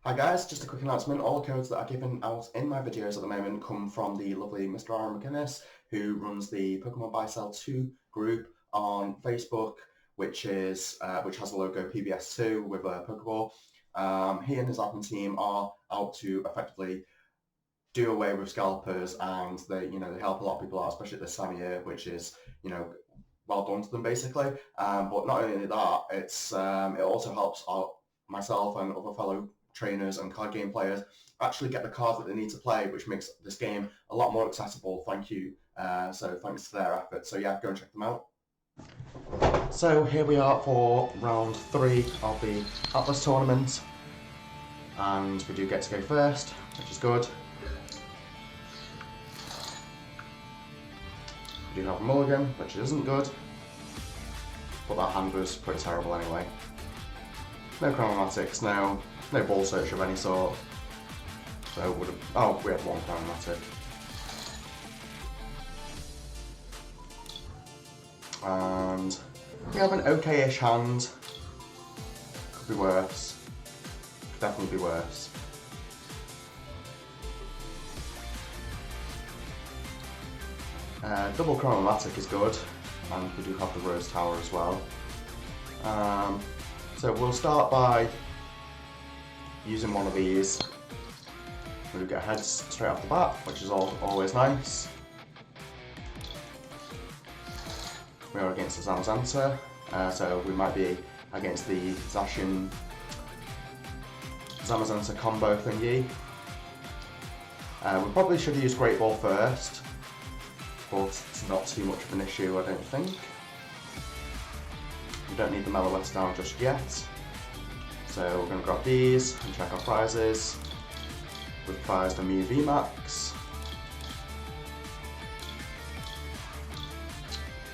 Hi guys, just a quick announcement. All the codes that are given out in my videos at the moment come from the lovely Mr. Aaron McInnes, who runs the Pokemon Buy Sell 2 group on Facebook, which has the logo PBS2 with a Pokeball. He and his admin team are out to effectively do away with scalpers, and they help a lot of people out, especially at this time of year, which is well done to them basically. But not only that, it also helps out myself and other fellow trainers and card game players actually get the cards that they need to play, which makes this game a lot more accessible. Thank you. So thanks to their efforts. So yeah, go and check them out. So here we are for round 3 of the Atlas tournament, and we do get to go first, which is good. We do have a mulligan, which isn't good, but that hand was pretty terrible anyway. No chromatics, no ball search of any sort. So we have one chromatic. And we have an okay-ish hand. Could be worse. Could definitely be worse. Double chromatic is good, and we do have the Rose Tower as well. So we'll start by using one of these. We get heads straight off the bat, which is always nice. We are against the Zamazenta, so we might be against the Zacian Zamazenta combo thingy. We probably should use Great Ball first, but it's not too much of an issue, I don't think. We don't need the Meloetta down just yet. So we're going to grab these and check our prizes. We've prized a Mew VMAX.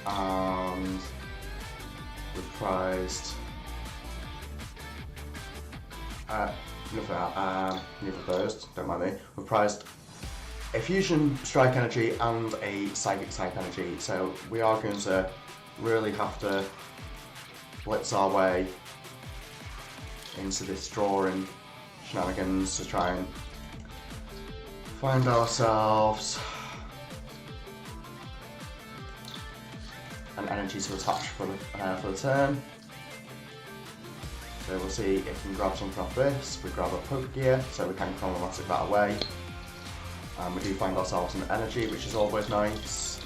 And we've prized neither of those, don't mind me. We've prized a Fusion Strike Energy and a Psychic Type Energy, so we are going to really have to blitz our way into this drawing shenanigans to try and find ourselves an energy to attach for the turn. So we'll see if we can grab something off this. We grab a Pokegear, so we can chromatic that away. And we do find ourselves an energy, which is always nice.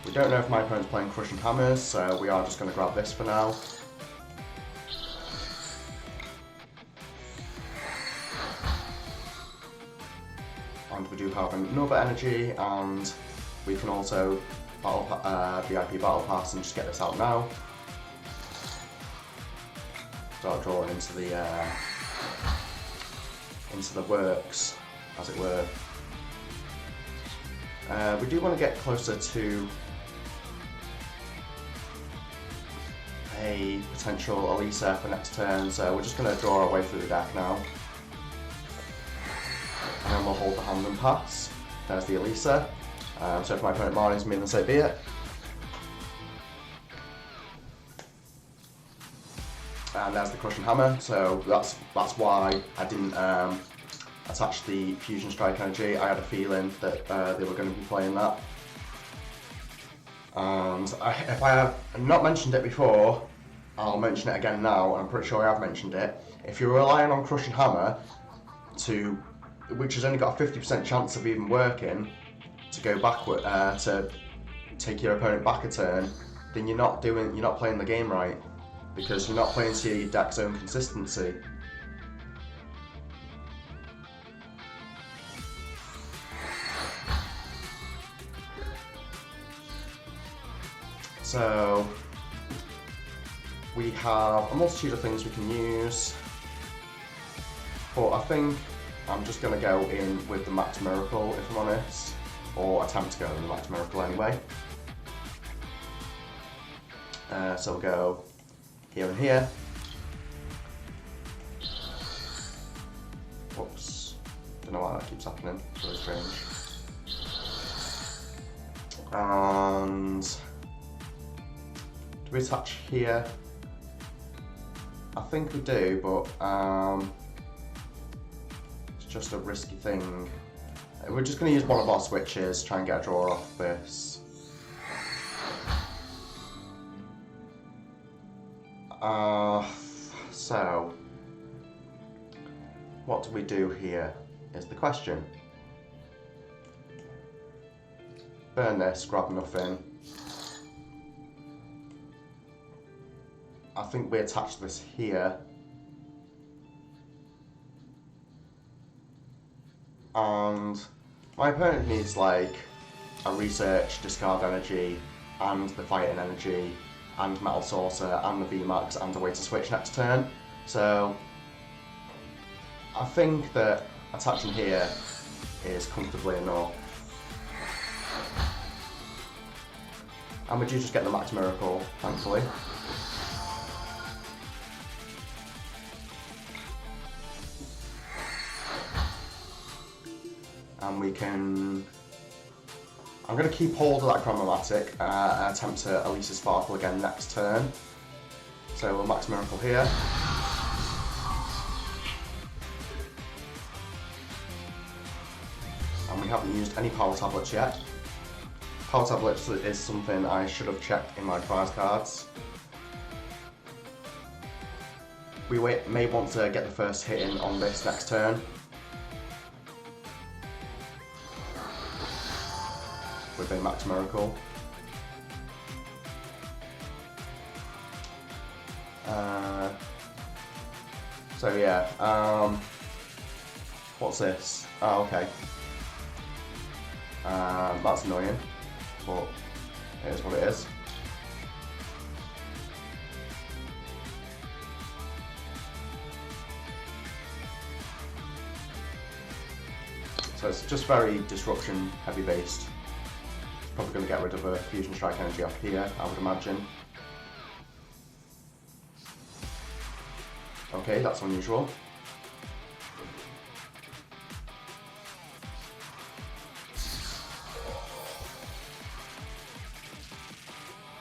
We don't know if my opponent's playing Crushing Hammers, so we are just going to grab this for now. And we do have another energy, and we can also VIP Battle Pass and just get this out now. Start drawing into the works, as it were. We do want to get closer to a potential Elisa for next turn, so we're just going to draw our way through the deck now. And then we'll hold the hand and pass. There's the Elisa. So if my opponent Marnie's me, then so be it. And there's the Crushing Hammer, so that's why I didn't attach the Fusion Strike Energy. I had a feeling that they were going to be playing that. And if I have not mentioned it before, I'll mention it again now, and I'm pretty sure I have mentioned it. If you're relying on Crushing Hammer which has only got a 50% chance of even working, to go backward, to take your opponent back a turn, then you're not playing the game right, because you're not playing to your deck's own consistency. So we have a multitude of things we can use, but I think I'm just going to go in with the Max Miracle, if I'm honest, or attempt to go in the Max Miracle anyway. So we'll go here and here. Whoops, don't know why that keeps happening, it's really strange. And do we attach here? I think we do, but just a risky thing. We're just going to use one of our switches, try and get a draw off this. So, what do we do here is the question. Burn this, grab nothing. I think we attach this here. And my opponent needs like a research, discard energy, and the fighting energy, and metal saucer, and the VMAX, and a way to switch next turn. So I think that attaching here is comfortably enough. And we do just get the Max Miracle, thankfully. And we can... I'm going to keep hold of that Chromatic and attempt to Elisa Sparkle again next turn. So we'll Max Miracle here. And we haven't used any Power Tablets yet. Power Tablets is something I should have checked in my prize cards. We may want to get the first hit in on this next turn. With a Max Miracle. So yeah, what's this? Oh, okay. That's annoying, but it is what it is. So it's just very disruption heavy based. Probably going to get rid of a Fusion Strike energy off here, I would imagine. Okay, that's unusual.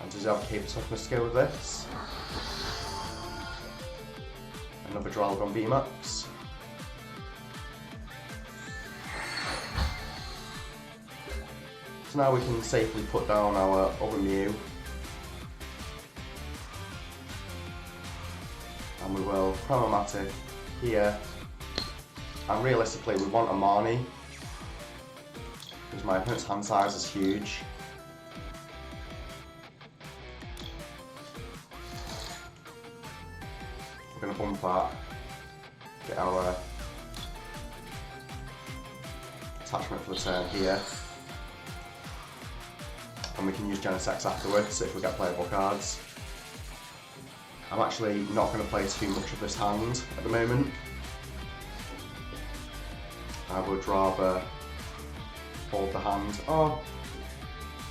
And does he have Cape Toughness to go with this? Another Duraludon VMAX. So now we can safely put down our other Mew. And we will Chromatic here. And realistically we want a Marnie, because my opponent's hand size is huge. We're going to bump that, get our attachment for the turn here. And we can use Genesect afterwards if we get playable cards. I'm actually not going to play too much of this hand at the moment. I would rather hold the hand. Oh,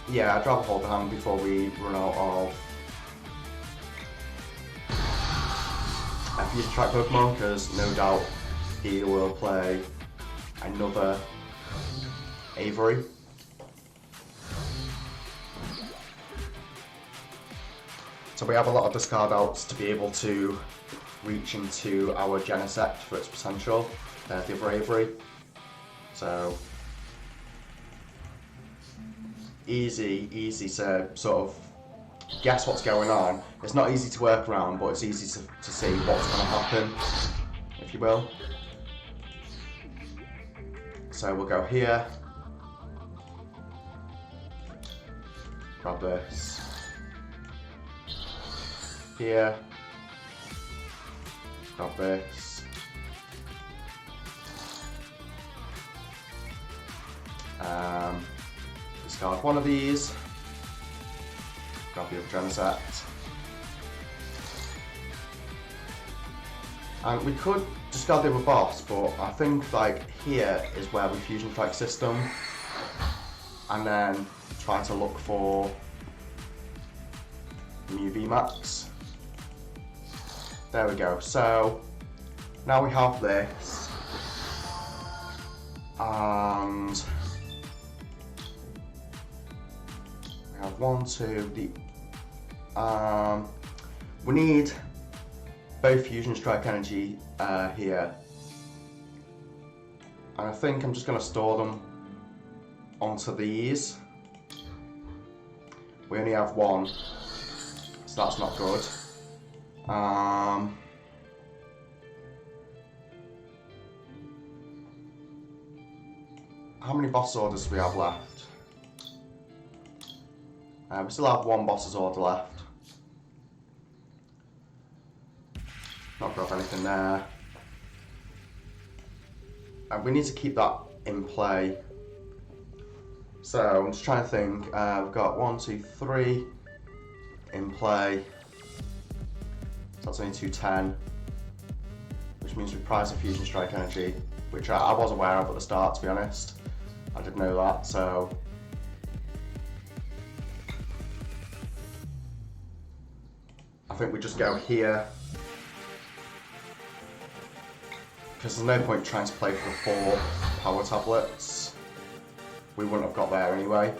yeah, I'd rather hold the hand before we run out of a Fusion Strike Pokemon, because no doubt he will play another Avery. So we have a lot of discard outs to be able to reach into our Genesect for its potential. There's the other Avery. So easy to sort of guess what's going on. It's not easy to work around, but it's easy to see what's going to happen, if you will. So we'll go here. Grab this. Here, grab this, discard one of these, grab the other Genesect, and we could discard the other boss, but I think like here is where we Fusion Strike system, and then try to look for Mew VMAX. There we go. So now we have this, and we have 1, 2. We need both Fusion Strike energy here. And I think I'm just going to store them onto these. We only have one, so that's not good. How many boss orders do we have left? We still have one boss's order left. Not grab anything there. And we need to keep that in play. So I'm just trying to think. We've got 1, 2, 3 in play. So that's only 210, which means we prize a Fusion Strike energy, which I was aware of at the start, to be honest. I didn't know that, so. I think we just go here. Because there's no point trying to play for the 4 power tablets. We wouldn't have got there anyway.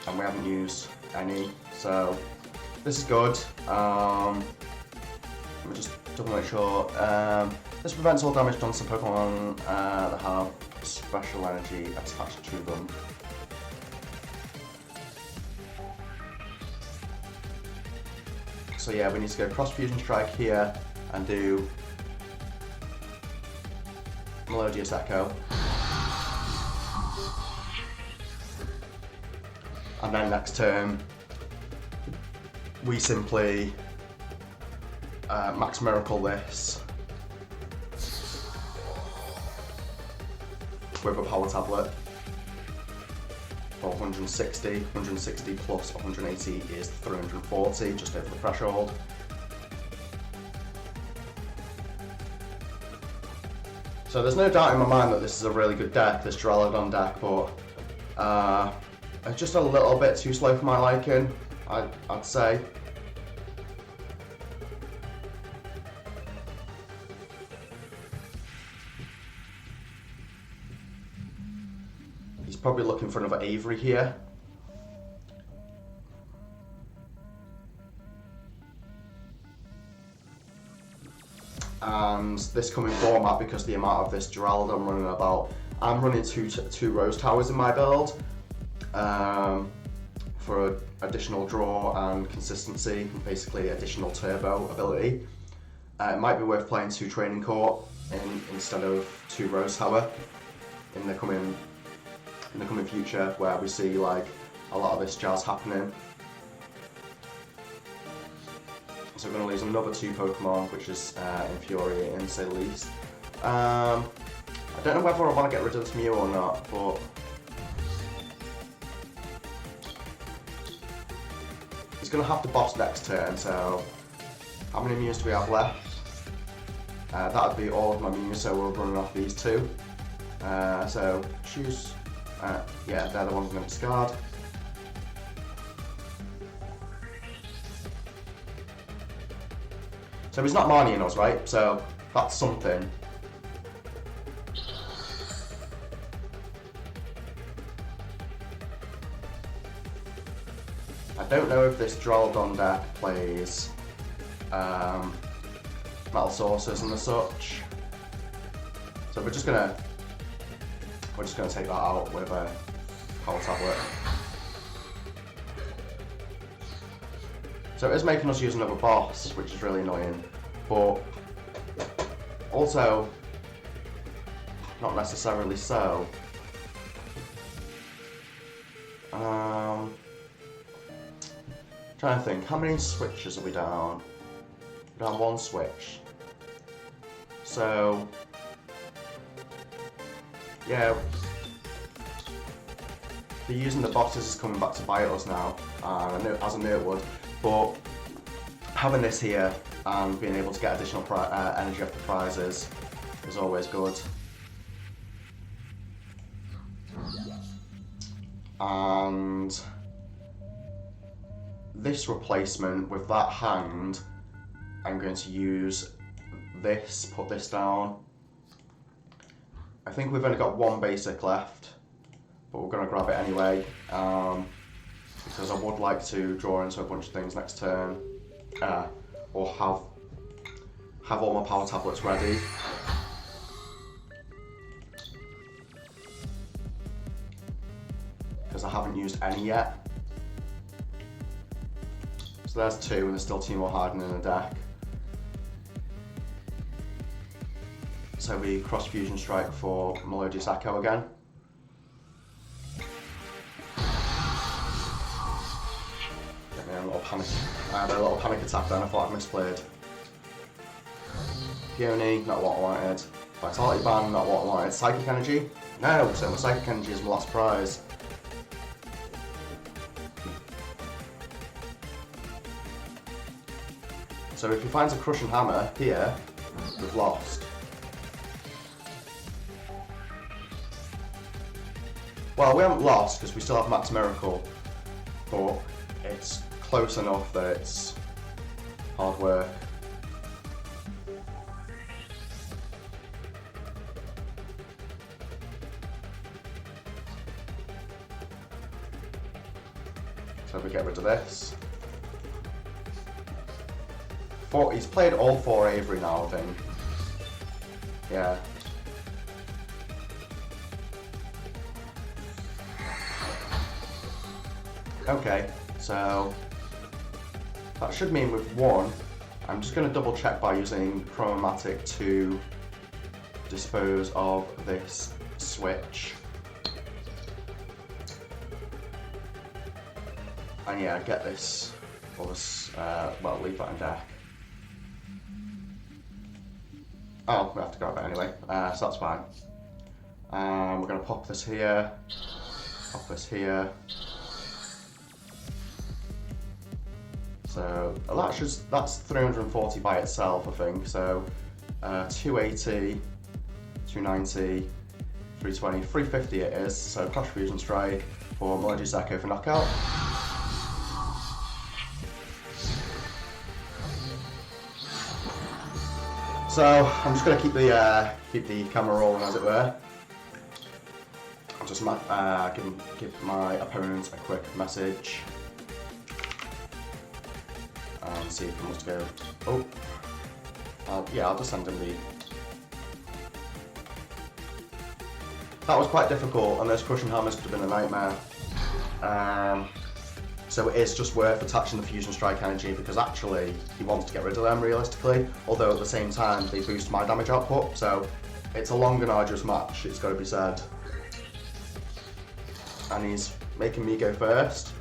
And we haven't used any, so this is good. Let me just double make sure. This prevents all damage done to Pokemon that have special energy attached to them. So yeah, we need to go Cross Fusion Strike here and do Melodious Echo. And then next turn, we simply Max Miracle this with a power tablet for 160. 160 plus 180 is 340, just over the threshold. So there's no doubt in my mind that this is a really good deck, this Duraludon deck, but it's just a little bit too slow for my liking, I'd say. He's probably looking for another Avery here. And this coming format, because the amount of this Duraludon I'm running about, I'm running two Rose Towers in my build for additional draw and consistency, basically additional turbo ability. It might be worth playing 2 Training Court instead of 2 Rose Tower in the coming future, where we see like a lot of this jazz happening. So we're going to lose another 2 Pokemon, which is infuriating, to say the least. I don't know whether I want to get rid of this Mew or not, but he's going to have the boss next turn, so how many Mews do we have left? That would be all of my Mews, so we're running off these 2. So choose, yeah, they're the ones I'm going to discard. So he's not Marnieing us, right? So that's something. I don't know if this Duraludon deck plays Metal Sources and the such. So we're just gonna take that out with a Power Tablet. So it is making us use another boss, which is really annoying, but also not necessarily so. Trying to think, how many switches are we down? We're down 1 switch. So yeah, the using the bosses is coming back to bite us now, and as I knew it would. But having this here and being able to get additional energy off the prizes is always good. And this replacement with that hand, I'm going to use this, put this down. I think we've only got 1 basic left, but we're going to grab it anyway. Because I would like to draw into a bunch of things next turn, or have all my power tablets ready. because I haven't used any yet. So there's 2, and there's still 2 more hiding in the deck. So we cross Fusion Strike for Melodious Echo again. Get me a little panic. I had a little panic attack then, I thought I'd misplayed. Peony, not what I wanted. Vitality Band, not what I wanted. Psychic Energy? No, so my Psychic Energy is my last prize. So if he finds a Crushing Hammer here, we've lost. Well, we haven't lost because we still have Max Miracle, but it's close enough that it's hard work. So if we get rid of this. He's played all 4 Avery now, I think. Yeah. Okay, so that should mean we've won. I'm just going to double check by using Chromatic to dispose of this switch. And yeah, get this, or this, well, leave that in deck. Oh, we have to grab it anyway, so that's fine. We're going to pop this here, pop this here. So that's 340 by itself, I think. So 280, 290, 320, 350 it is. So Crash Fusion Strike for Melodious Echo for knockout. So I'm just going to keep the camera rolling, as it were. I'll just give my opponent a quick message and see if he wants to go. Oh, yeah, I'll just send him the. That was quite difficult, and those Crushing Hammers could have been a nightmare. So it is just worth attaching the Fusion Strike energy because actually he wants to get rid of them realistically, although at the same time they boost my damage output, so it's a long and arduous match, it's got to be said. And he's making me go first.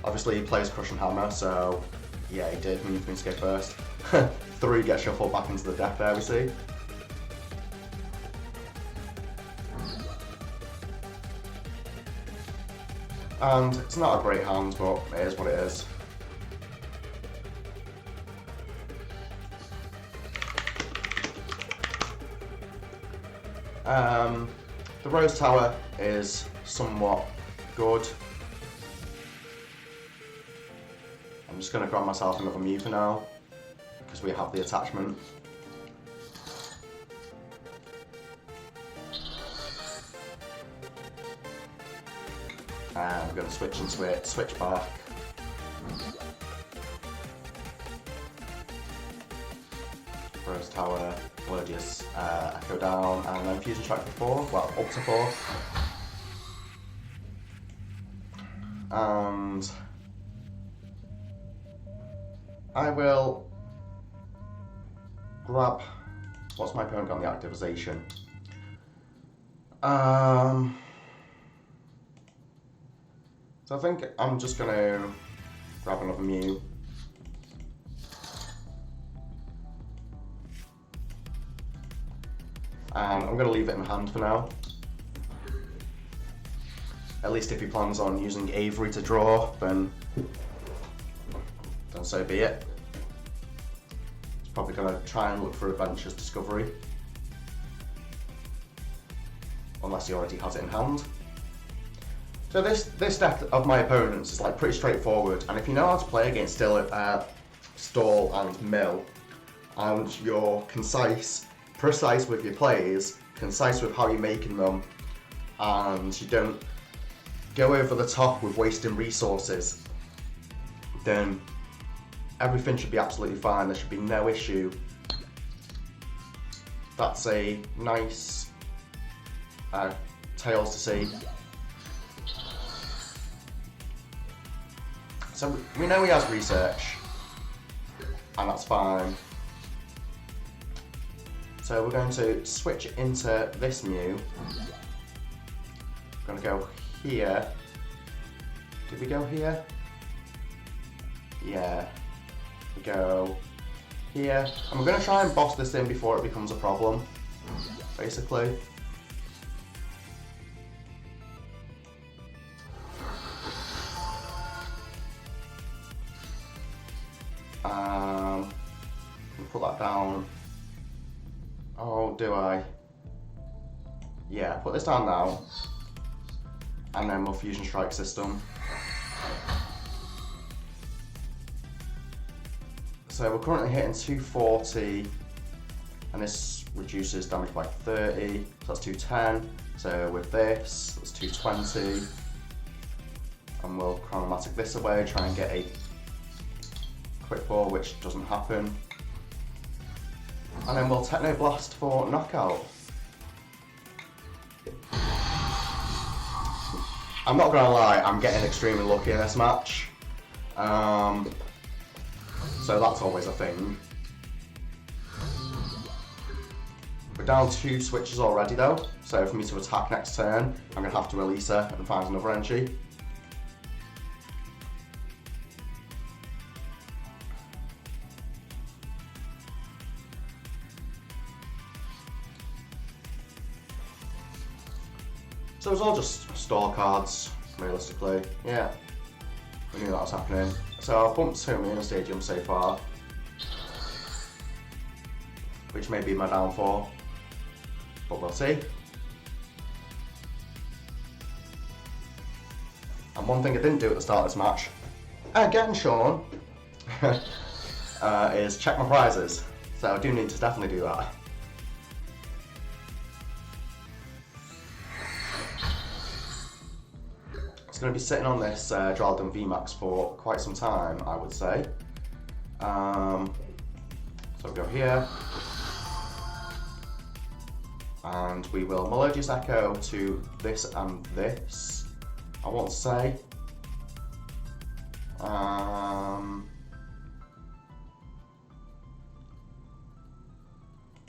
Obviously he plays Crushing Hammer, so yeah, he did move me to go first. 3 get shuffled back into the deck there, we see. And it's not a great hand, but it is what it is. The Rose Tower is somewhat good. I'm just going to grab myself another Mew for now, because we have the attachment. And we're going to switch into it, switch back. Rose Tower, Melodious Echo down, and then Fusion Strike for 4, well, up to 4. And I will grab, what's my opponent got on the activization? So I think I'm just going to grab another Mew. And I'm going to leave it in hand for now. At least if he plans on using Avery to draw, then so be it. He's probably going to try and look for Adventure's Discovery. Unless he already has it in hand. So this deck of my opponents is like pretty straightforward, and if you know how to play against Stall and Mill, and you're precise with your plays, concise with how you're making them, and you don't go over the top with wasting resources, then everything should be absolutely fine. There should be no issue That's a nice Tails to see. So we know he has research, and that's fine. So we're going to switch into this Mew. We're going to go here. Did we go here? Yeah. We go here. And we're going to try and boss this in before it becomes a problem, basically. Put that down. Oh, do I? Yeah, put this down now. And then we'll Fusion Strike system. So we're currently hitting 240, and this reduces damage by 30, so that's 210. So with this, that's 220. And we'll Chronomatic this away, try and get a quick ball, which doesn't happen. And then we'll Techno Blast for knockout. I'm not gonna lie, I'm getting extremely lucky in this match. So that's always a thing. We're down 2 switches already though, so for me to attack next turn, I'm gonna have to release her and find another energy. So it was all just store cards, realistically. Yeah, we knew that was happening. So I've bumped 2 in the stadium so far, which may be my downfall, but we'll see. And one thing I didn't do at the start of this match, again Sean, is check my prizes. So I do need to definitely do that. It's going to be sitting on this Duraludon VMAX for quite some time, I would say. So we'll go here. And we will Melodious Echo to this and this, I want to say.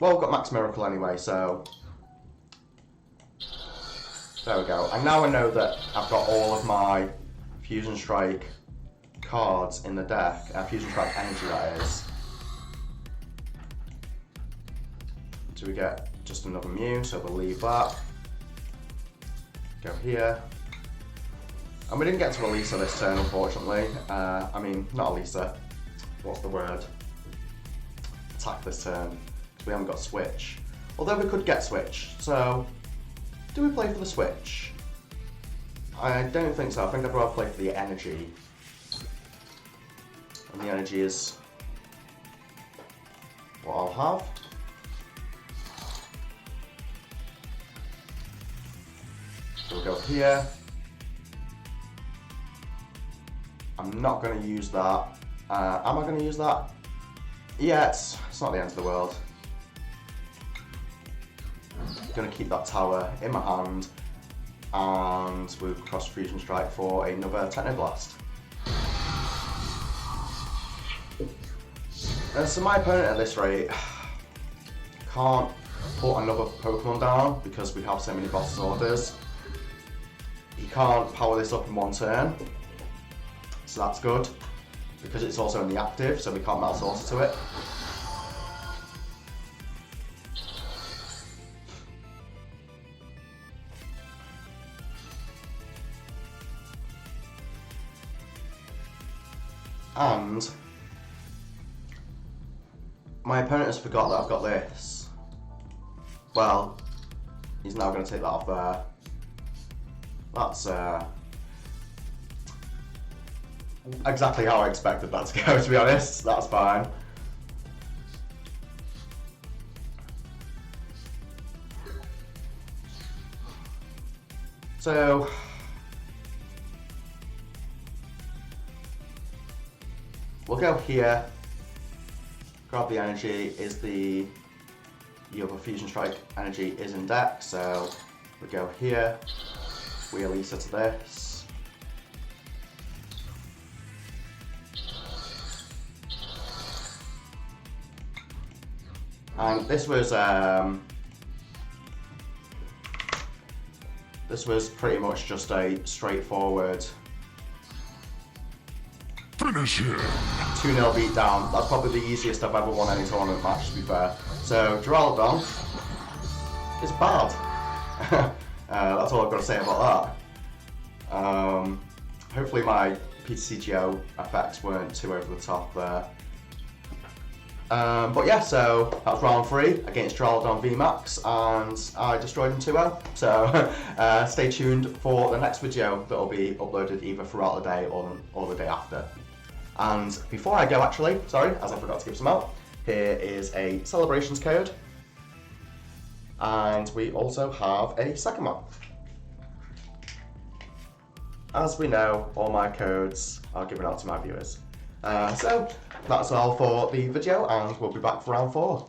Well, we've got Max Miracle anyway, so there we go. And now I know that I've got all of my Fusion Strike cards in the deck. Fusion Strike Energy, that is. So we get just another Mew, so we'll leave that. Go here. And we didn't get to release her this turn, unfortunately. I mean, not Elisa. What's the word? Attack this turn, because we haven't got Switch. Although we could get Switch, so do we play for the Switch? I don't think so. I think I'd rather play for the energy. And the energy is what I'll have. So we'll go here. I'm not going to use that. Am I going to use that? Yeah, it's not the end of the world. Going to keep that tower in my hand, and we'll cross Fusion Strike for another Techno Blast. So my opponent at this rate can't put another Pokemon down because we have so many boss's orders. He can't power this up in one turn, so that's good because it's also in the active, so we can't Metal Saucer to it. And my opponent has forgot that I've got this. Well, he's now going to take that off there. That's exactly how I expected that to go, to be honest. That's fine. So we'll go here, grab the energy. Is the the other Fusion Strike energy is in deck, so we go here, we Elisa to this. And this was pretty much just a straightforward Finish him. 2-0 beatdown. That's probably the easiest I've ever won any tournament match, to be fair. So Duraludon is bad. That's all I've got to say about that. Hopefully my PTCGO effects weren't too over the top there. But yeah, so that was round 3 against Duraludon VMAX, and I destroyed him 2-0. So stay tuned for the next video that will be uploaded either throughout the day or the day after. And before I go, actually, sorry, as I forgot to give some out, here is a celebrations code, and we also have a second one. As we know, all my codes are given out to my viewers. So that's all for the video, and we'll be back for round 4.